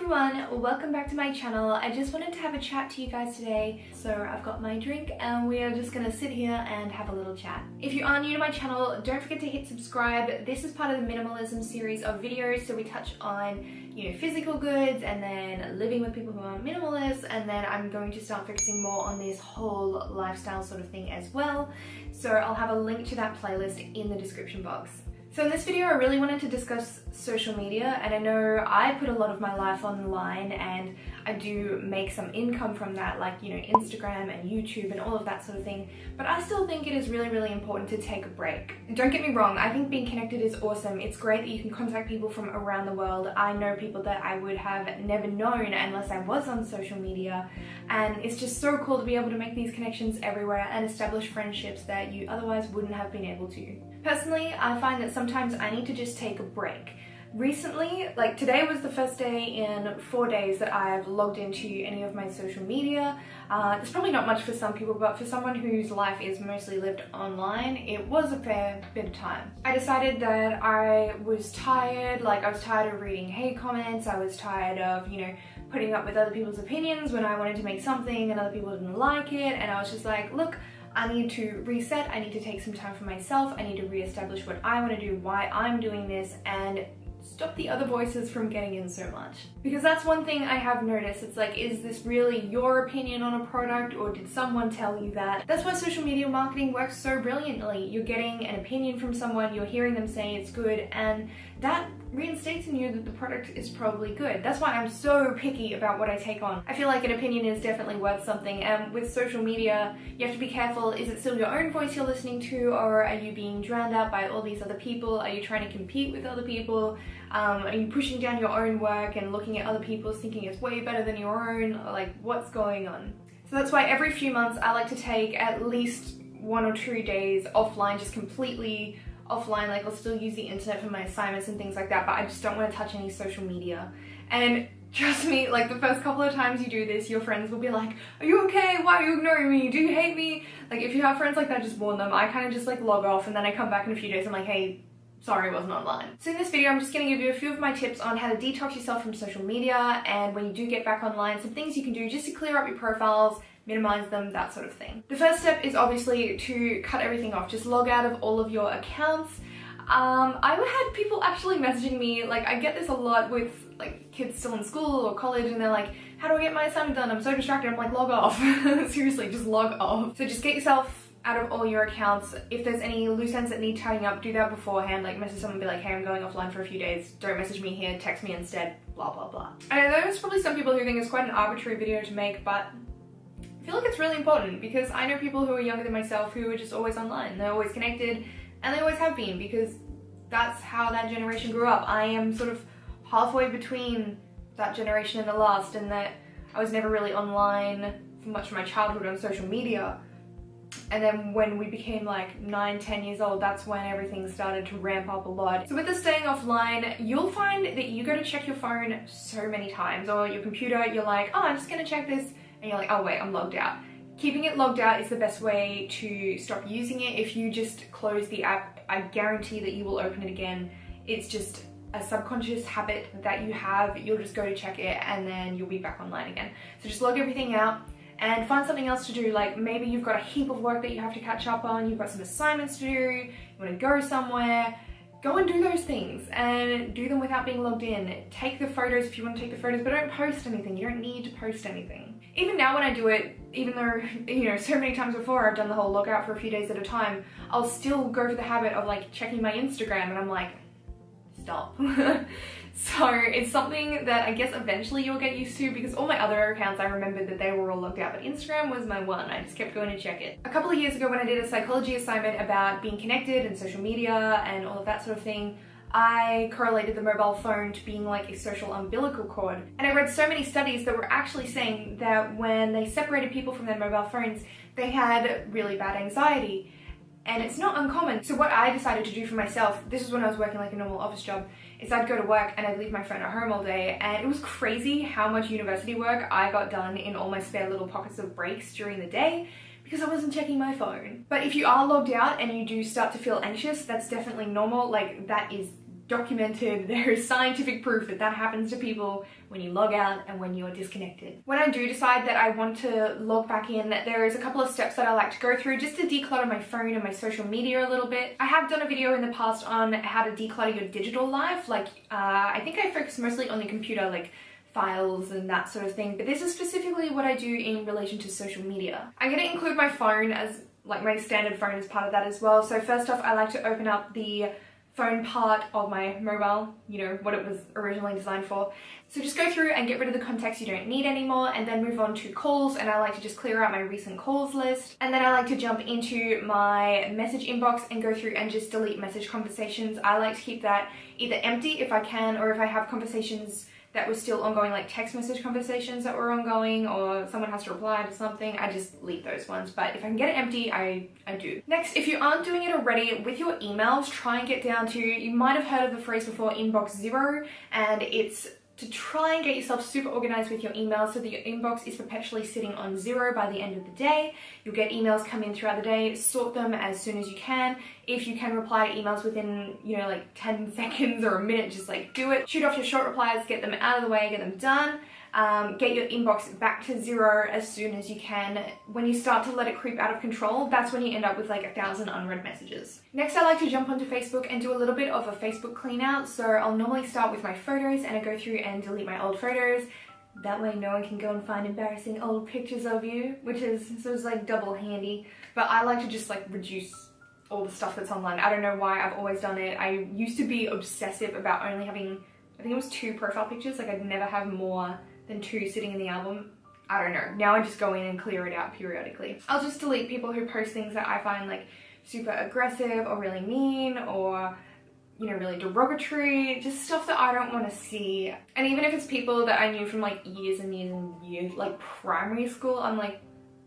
everyone, welcome back to my channel. I just wanted to have a chat to you guys today. So I've got my drink and we are just gonna sit here and have a little chat. If you are new to my channel, don't forget to hit subscribe. This is part of the minimalism series of videos, so we touch on, physical goods and then living with people who are minimalists, and then I'm going to start focusing more on this whole lifestyle sort of thing as well. So I'll have a link to that playlist in the description box. So in this video I really wanted to discuss social media, and I know I put a lot of my life online and I do make some income from that, like Instagram and YouTube and all of that sort of thing, but I still think it is really important to take a break. Don't get me wrong, I think being connected is awesome. It's great that you can contact people from around the world. I know people that I would have never known unless I was on social media, and it's just so cool to be able to make these connections everywhere and establish friendships that you otherwise wouldn't have been able to. Personally, I find that sometimes I need to just take a break. Recently, like today was the first day in 4 days that I've logged into any of my social media. It's probably not much for some people, but for someone whose life is mostly lived online, it was a fair bit of time. I decided that I was tired, I was tired of reading hate comments, I was tired of, putting up with other people's opinions when I wanted to make something and other people didn't like it, and I was just like, look, I need to reset, I need to take some time for myself, I need to reestablish what I want to do, why I'm doing this, and stop the other voices from getting in so much. Because that's one thing I have noticed. It's like, is this really your opinion on a product, or did someone tell you that? That's why social media marketing works so brilliantly. You're getting an opinion from someone, you're hearing them say it's good, and that reinstates in you that the product is probably good. That's why I'm so picky about what I take on. I feel like an opinion is definitely worth something, and with social media, you have to be careful. Is it still your own voice you're listening to, or are you being drowned out by all these other people? Are you trying to compete with other people? Are you pushing down your own work and looking at other people's thinking it's way better than your own? Like, what's going on? So that's why every few months I like to take at least 1 or 2 days offline, just completely offline. Like, I'll still use the internet for my assignments and things like that, but I just don't want to touch any social media. And trust me, like, the first couple of times you do this, your friends will be like, are you okay? Why are you ignoring me? Do you hate me? Like, if you have friends like that, just warn them. I kind of just log off, and then I come back in a few days, I'm like, hey, sorry, I wasn't online. So in this video, I'm just going to give you a few of my tips on how to detox yourself from social media, and when you do get back online, some things you can do just to clear up your profiles, minimize them, that sort of thing. The first step is obviously to cut everything off. Just log out of all of your accounts. I've had people actually messaging me, I get this a lot with kids still in school or college, and they're like, how do I get my assignment done? I'm so distracted. I'm like, log off. Seriously, just log off. So just get yourself out of all your accounts. If there's any loose ends that need tidying up, do that beforehand. Message someone and be like, hey, I'm going offline for a few days. Don't message me here, text me instead, blah, blah, blah. I know there's probably some people who think it's quite an arbitrary video to make, but I feel like it's really important because I know people who are younger than myself who are just always online. They're always connected, and they always have been, because that's how that generation grew up. I am sort of halfway between that generation and the last, in that I was never really online for much of my childhood on social media. And then when we became 9, 10 years old, that's when everything started to ramp up a lot. So with the staying offline, you'll find that you go to check your phone so many times, or your computer, you're like, oh, I'm just gonna check this, and you're like, oh wait, I'm logged out. Keeping it logged out is the best way to stop using it. If you just close the app, I guarantee that you will open it again. It's just a subconscious habit that you have. You'll just go to check it and then you'll be back online again. So just log everything out and find something else to do. Maybe you've got a heap of work that you have to catch up on, you've got some assignments to do, you want to go somewhere, go and do those things and do them without being logged in. Take the photos if you want to take the photos, but don't post anything. You don't need to post anything. Even now when I do it, even though, so many times before I've done the whole log out for a few days at a time, I'll still go for the habit of checking my Instagram, and I'm like, stop. So it's something that I guess eventually you'll get used to, because all my other accounts, I remembered that they were all logged out, but Instagram was my one. I just kept going to check it. A couple of years ago when I did a psychology assignment about being connected and social media and all of that sort of thing, I correlated the mobile phone to being like a social umbilical cord. And I read so many studies that were actually saying that when they separated people from their mobile phones, they had really bad anxiety. And it's not uncommon. So what I decided to do for myself, this is when I was working a normal office job, is I'd go to work and I'd leave my phone at home all day, and it was crazy how much university work I got done in all my spare little pockets of breaks during the day, because I wasn't checking my phone. But if you are logged out and you do start to feel anxious, that's definitely normal. That is documented. There is scientific proof that that happens to people when you log out and when you're disconnected. When I do decide that I want to log back in, there is a couple of steps that I like to go through just to declutter my phone and my social media a little bit. I have done a video in the past on how to declutter your digital life. Like, I think I focus mostly on the computer, like files and that sort of thing, but this is specifically what I do in relation to social media. I'm going to include my phone as like my standard phone as part of that as well. So first off, I like to open up the phone part of my mobile, you know, what it was originally designed for. So just go through and get rid of the contacts you don't need anymore, and then move on to calls, and I like to just clear out my recent calls list. And then I like to jump into my message inbox and go through and just delete message conversations. I like to keep that either empty if I can, or if I have conversations that were still ongoing, like text message conversations that were ongoing, or someone has to reply to something, I just delete those ones. But if I can get it empty, I do. Next, if you aren't doing it already with your emails, try and get down to, you might have heard of the phrase before, inbox zero, and it's to try and get yourself super organized with your emails so that your inbox is perpetually sitting on zero by the end of the day. You'll get emails come in throughout the day, sort them as soon as you can. If you can reply to emails within, you know, like 10 seconds or a minute, just like do it. Shoot off your short replies, get them out of the way, get them done. Get your inbox back to zero as soon as you can. When you start to let it creep out of control, that's when you end up with like 1,000 unread messages. Next, I like to jump onto Facebook and do a little bit of a Facebook clean out. So I'll normally start with my photos, and I go through and delete my old photos. That way no one can go and find embarrassing old pictures of you, which is sort of like double handy. But I like to just like reduce all the stuff that's online. I don't know why, I've always done it. I used to be obsessive about only having, I think it was 2 profile pictures. Like, I'd never have more than 2 sitting in the album. I don't know. Now I just go in and clear it out periodically. I'll just delete people who post things that I find like super aggressive or really mean, or, you know, really derogatory, just stuff that I don't want to see. And even if it's people that I knew from like years and years and years, like primary school, I'm like,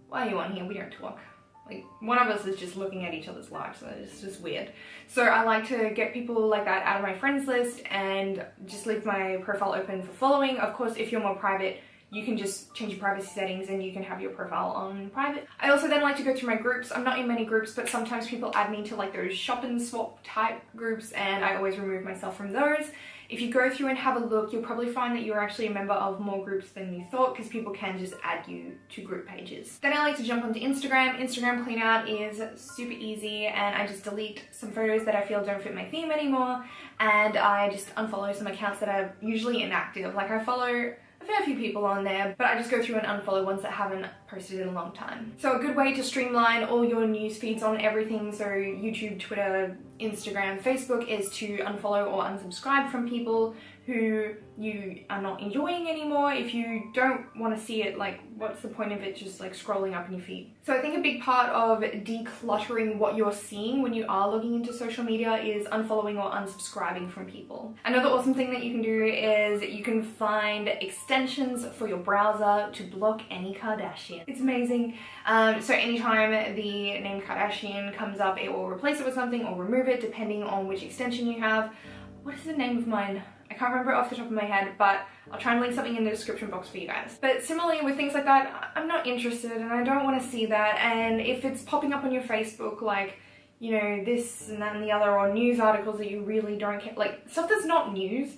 why are you on here? We don't talk. Like, one of us is just looking at each other's lives, so it's just weird. So I like to get people like that out of my friends list and just leave my profile open for following. Of course, if you're more private, you can just change your privacy settings and you can have your profile on private. I also then like to go through my groups. I'm not in many groups, but sometimes people add me to like those shop and swap type groups, and I always remove myself from those. If you go through and have a look, you'll probably find that you're actually a member of more groups than you thought, because people can just add you to group pages. Then I like to jump onto Instagram. Instagram clean out is super easy, and I just delete some photos that I feel don't fit my theme anymore, and I just unfollow some accounts that are usually inactive. Like, I follow a fair few people on there, but I just go through and unfollow ones that haven't posted in a long time. So a good way to streamline all your news feeds on everything, so YouTube, Twitter, Instagram, Facebook, is to unfollow or unsubscribe from people who you are not enjoying anymore. If you don't want to see it, like, what's the point of it just like scrolling up in your feed? So I think a big part of decluttering what you're seeing when you are logging into social media is unfollowing or unsubscribing from people. Another awesome thing that you can do is you can find extensions for your browser to block any Kardashian. It's amazing. So anytime the name Kardashian comes up, it will replace it with something or remove it depending on which extension you have. What is the name of mine? I can't remember it off the top of my head, but I'll try and link something in the description box for you guys. But similarly with things like that, I'm not interested and I don't want to see that. And if it's popping up on your Facebook, like, you know, this and that and the other, or news articles that you really don't care, like stuff that's not news,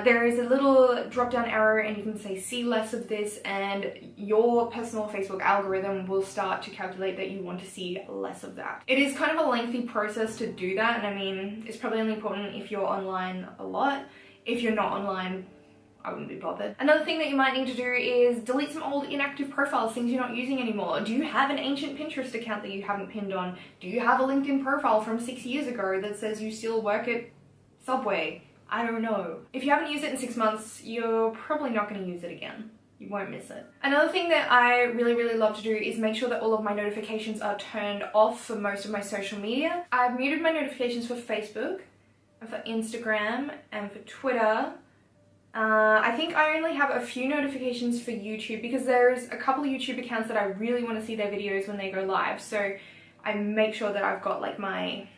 there is a little drop down arrow and you can say see less of this, and your personal Facebook algorithm will start to calculate that you want to see less of that. It is kind of a lengthy process to do that, and I mean, it's probably only important if you're online a lot. If you're not online, I wouldn't be bothered. Another thing that you might need to do is delete some old inactive profiles, things you're not using anymore. Do you have an ancient Pinterest account that you haven't pinned on? Do you have a LinkedIn profile from 6 years ago that says you still work at Subway? I don't know. If you haven't used it in 6 months, you're probably not going to use it again. You won't miss it. Another thing that I really love to do is make sure that all of my notifications are turned off for most of my social media. I've muted my notifications for Facebook, and for Instagram, and for Twitter. I think I only have a few notifications for YouTube because there's a couple of YouTube accounts that I really want to see their videos when they go live. So I make sure that I've got like my,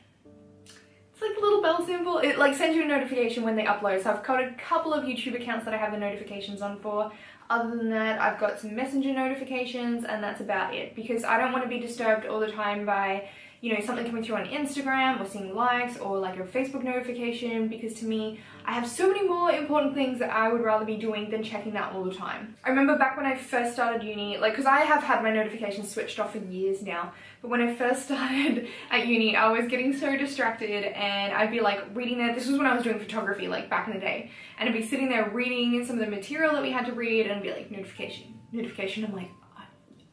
it's like a little bell symbol. It like sends you a notification when they upload. So I've got a couple of YouTube accounts that I have the notifications on for. Other than that, I've got some Messenger notifications, and that's about it, because I don't want to be disturbed all the time by, you know, something coming through on Instagram or seeing likes or like a Facebook notification, because to me, I have so many more important things that I would rather be doing than checking that all the time. I remember back when I first started uni, like, because I have had my notifications switched off for years now, but when I first started at uni, I was getting so distracted and I'd be like reading there. This was when I was doing photography, like back in the day, and I'd be sitting there reading some of the material that we had to read and I'd be like, notification, notification. I'm like,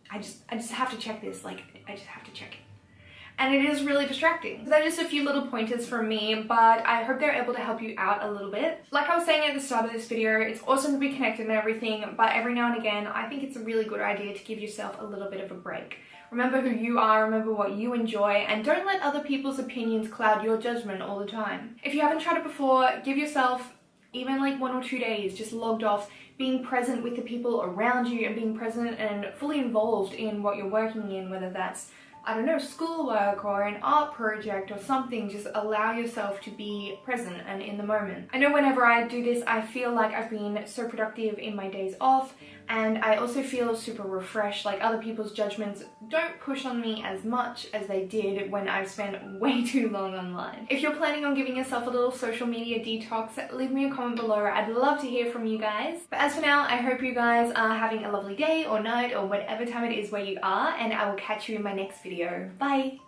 I just have to check this, like, I just have to check it. And it is really distracting. So they're just a few little pointers from me, but I hope they're able to help you out a little bit. Like I was saying at the start of this video, it's awesome to be connected and everything, but every now and again, I think it's a really good idea to give yourself a little bit of a break. Remember who you are, remember what you enjoy, and don't let other people's opinions cloud your judgment all the time. If you haven't tried it before, give yourself even like 1 or 2 days just logged off, being present with the people around you and being present and fully involved in what you're working in, whether that's, I don't know, schoolwork or an art project or something. Just allow yourself to be present and in the moment. I know whenever I do this, I feel like I've been so productive in my days off, and I also feel super refreshed. Like, other people's judgments don't push on me as much as they did when I've spent way too long online. If you're planning on giving yourself a little social media detox, leave me a comment below. I'd love to hear from you guys. But as for now, I hope you guys are having a lovely day or night or whatever time it is where you are, and I will catch you in my next video. Bye!